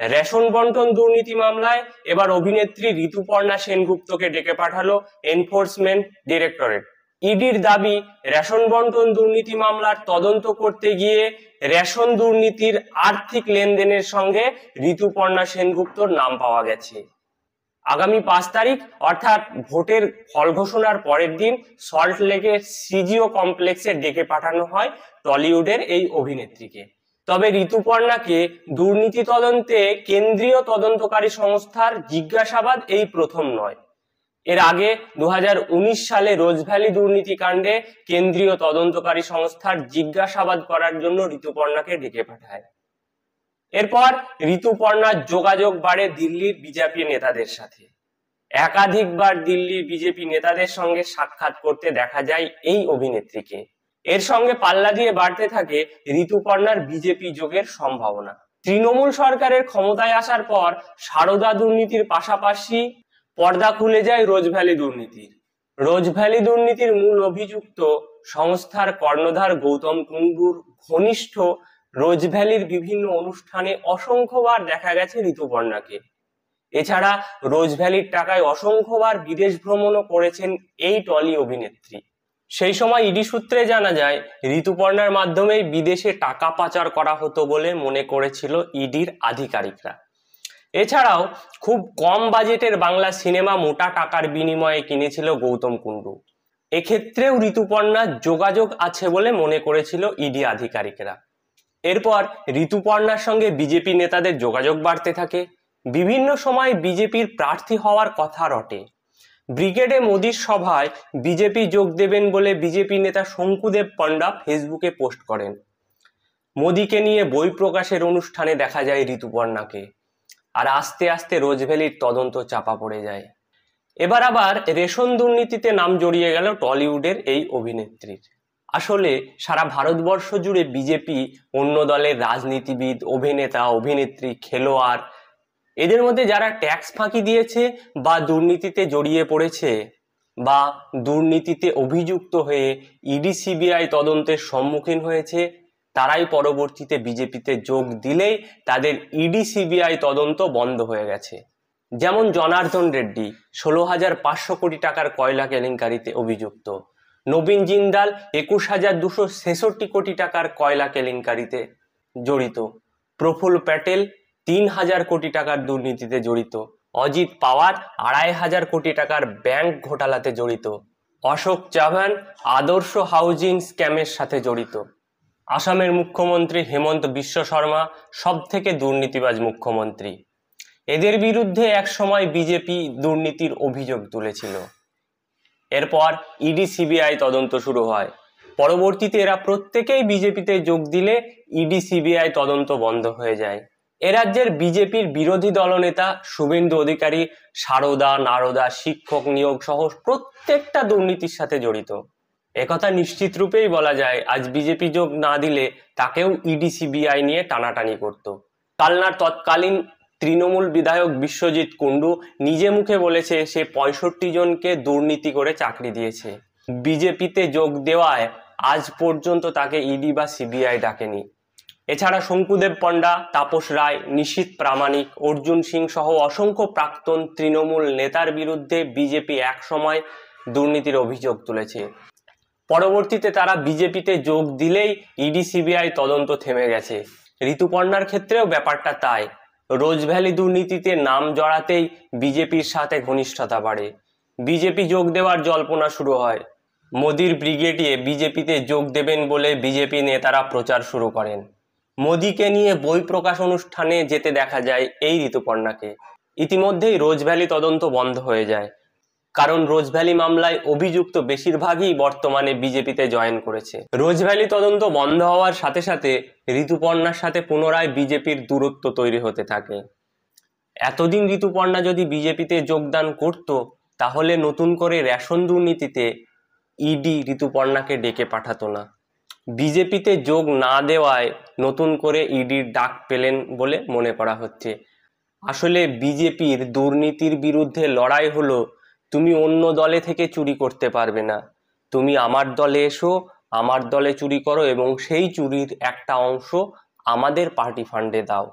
Ration বন্টন দুর্নীতি মামলায় এবার অভিনেত্রী ঋতুপর্ণা সেনগুপ্তকে ডেকে পাঠালো এনফোর্সমেন্ট ডিরেক্টরেট। ইডির দাবি, রেশন বন্টন দুর্নীতি মামলার তদন্ত করতে গিয়ে রেশন দুর্নীতির আর্থিক লেনদেনের সঙ্গে ঋতুপর্ণা সেনগুপ্তর নাম পাওয়া গেছে। আগামী 5 তারিখ অর্থাৎ ভোটের ফল ঘোষণার পরের দিন সল্টলেকের সিজিও কমপ্লেক্সে ডেকে পাঠানো হয় টলিউডের এই অভিনেত্রীকে। তবে ঋতুপর্ণাকে দুর্নীতি তদন্তে কেন্দ্রীয় তদন্তকারী সংস্থার জিজ্ঞাসাবাদ এই প্রথম নয়। এর আগে 2019 সালে রোজভ্যালি দুর্নীতি কাণ্ডে কেন্দ্রীয় তদন্তকারী সংস্থার জিজ্ঞাসাবাদ করার জন্য ঋতুপর্ণাকে ডেকে পাঠায়। এরপর ঋতুপর্ণার যোগাযোগ বাড়ে দিল্লির বিজেপি নেতাদের সাথে। একাধিকবার দিল্লির বিজেপি নেতাদের সঙ্গে সাক্ষাৎ করতে দেখা যায় এই অভিনেত্রীকে। এর সঙ্গে পাল্লা দিয়ে বাড়তে থাকে ঋতুপর্ণার বিজেপি যোগের সম্ভাবনা। তৃণমূল সরকারের ক্ষমতায় আসার পর সারদা দুর্নীতির পাশাপাশি পর্দা খুলে যায় রোজভ্যালি দুর্নীতির। রোজভ্যালি দুর্নীতির মূল অভিযুক্ত সংস্থার কর্ণধার গৌতম কুণ্ডুর ঘনিষ্ঠ রোজভ্যালির বিভিন্ন অনুষ্ঠানে অসংখ্যবার দেখা গেছে ঋতুপর্ণাকে। এছাড়া রোজভ্যালির টাকায় অসংখ্যবার বিদেশ ভ্রমণও করেছেন এই টলি অভিনেত্রী। সেই সময় ইডি সূত্রে জানা যায়, ঋতুপর্ণার মাধ্যমেই বিদেশে টাকা পাচার করা হতো বলে মনে করেছিল ইডির আধিকারিকরা। এছাড়াও খুব কম বাজেটের বাংলা সিনেমা মোটা টাকার বিনিময়ে কিনেছিল গৌতম কুণ্ডু। এক্ষেত্রেও ঋতুপর্ণার যোগাযোগ আছে বলে মনে করেছিল ইডি আধিকারিকরা। এরপর ঋতুপর্ণার সঙ্গে বিজেপি নেতাদের যোগাযোগ বাড়তে থাকে। বিভিন্ন সময় বিজেপির প্রার্থী হওয়ার কথা রটে। ব্রিগেডে মোদির সভায় বিজেপি যোগ দেবেন বলে বিজেপি নেতা শঙ্কুদেব পণ্ডা ফেসবুকে পোস্ট করেন। মোদিকে নিয়ে বই প্রকাশের অনুষ্ঠানে দেখা যায় ঋতুপর্ণাকে। আর আস্তে আস্তে রোজভ্যালির তদন্ত চাপা পড়ে যায়। এবার আবার রেশন দুর্নীতিতে নাম জড়িয়ে গেল টলিউডের এই অভিনেত্রীর। আসলে সারা ভারতবর্ষ জুড়ে বিজেপি অন্য দলের রাজনীতিবিদ, অভিনেতা, অভিনেত্রী, খেলোয়াড় এদের মধ্যে যারা ট্যাক্স ফাঁকি দিয়েছে বা দুর্নীতিতে জড়িয়ে পড়েছে বা দুর্নীতিতে অভিযুক্ত হয়ে ইডি সিবিআই তদন্তের সম্মুখীন হয়েছে, তারাই পরবর্তীতে বিজেপিতে যোগ দিলেই তাদের ইডি সিবিআই তদন্ত বন্ধ হয়ে গেছে। যেমন জনার্দন রেড্ডি 16,500 কোটি টাকার কয়লা কেলেঙ্কারিতে অভিযুক্ত, নবীন জিন্দাল 21,266 কোটি টাকার কয়লা কেলেঙ্কারিতে জড়িত, প্রফুল্ল প্যাটেল 3,000 কোটি টাকার দুর্নীতিতে জড়িত, অজিত পাওয়ার 2,500 কোটি টাকার ব্যাংক ঘোটালাতে জড়িত, অশোক চাভান আদর্শ হাউজিং স্ক্যামের সাথে জড়িত। আসামের মুখ্যমন্ত্রী হেমন্ত বিশ্ব শর্মা সব থেকে দুর্নীতিবাজ মুখ্যমন্ত্রী। এদের বিরুদ্ধে একসময় বিজেপি দুর্নীতির অভিযোগ তুলেছিল। এরপর ইডি সিবিআই তদন্ত শুরু হয়। পরবর্তীতে এরা প্রত্যেকেই বিজেপিতে যোগ দিলে ইডি সিবিআই তদন্ত বন্ধ হয়ে যায়। এ রাজ্যের বিজেপির বিরোধী দলনেতা শুভেন্দু অধিকারী সারদা, নারদা, শিক্ষক নিয়োগ সহ প্রত্যেকটা দুর্নীতির সাথে জড়িত। একথা নিশ্চিত রূপেই বলা যায়, আজ বিজেপি যোগ না দিলে তাকেও ইডি সিবিআই নিয়ে টানাটানি করত। কালনার তৎকালীন তৃণমূল বিধায়ক বিশ্বজিৎ কুণ্ডু নিজে মুখে বলেছে সে 65 জনকে দুর্নীতি করে চাকরি দিয়েছে। বিজেপিতে যোগ দেওয়ায় আজ পর্যন্ত তাকে ইডি বা সিবিআই ডাকেনি। এছাড়া শঙ্কুদেব পণ্ডা, তাপস রায়, নিশীথ প্রামাণিক, অর্জুন সিং সহ অসংখ্য প্রাক্তন তৃণমূল নেতার বিরুদ্ধে বিজেপি একসময় দুর্নীতির অভিযোগ তুলেছে। পরবর্তীতে তারা বিজেপিতে যোগ দিলেই ইডি সিবিআই তদন্ত থেমে গেছে। ঋতুপর্ণার ক্ষেত্রেও ব্যাপারটা তাই। রোজভ্যালি দুর্নীতিতে নাম জড়াতেই বিজেপির সাথে ঘনিষ্ঠতা বাড়ে। বিজেপি যোগ দেওয়ার জল্পনা শুরু হয়। মোদির ব্রিগেডে বিজেপিতে যোগ দেবেন বলে বিজেপি নেতারা প্রচার শুরু করেন। মোদিকে নিয়ে বই প্রকাশ অনুষ্ঠানে যেতে দেখা যায় এই ঋতুপর্ণাকে। ইতিমধ্যেই রোজভ্যালি তদন্ত বন্ধ হয়ে যায়, কারণ রোজভ্যালি মামলায় অভিযুক্ত বেশিরভাগই বর্তমানে বিজেপিতে জয়েন করেছে। রোজভ্যালি তদন্ত বন্ধ হওয়ার সাথে সাথে ঋতুপর্ণার সাথে পুনরায় বিজেপির দূরত্ব তৈরি হতে থাকে। এতদিন ঋতুপর্ণা যদি বিজেপিতে যোগদান করত, তাহলে নতুন করে রেশন দুর্নীতিতে ইডি ঋতুপর্ণাকে ডেকে পাঠাতো না। বিজেপিতে যোগ না দেওয়ায় নতুন করে ইডির ডাক পেলেন বলে মনে করা হচ্ছে। আসলে বিজেপির দুর্নীতির বিরুদ্ধে লড়াই হলো, তুমি অন্য দলে থেকে চুরি করতে পারবে না, তুমি আমার দলে এসো, আমার দলে চুরি করো এবং সেই চুরির একটা অংশ আমাদের পার্টি ফান্ডে দাও।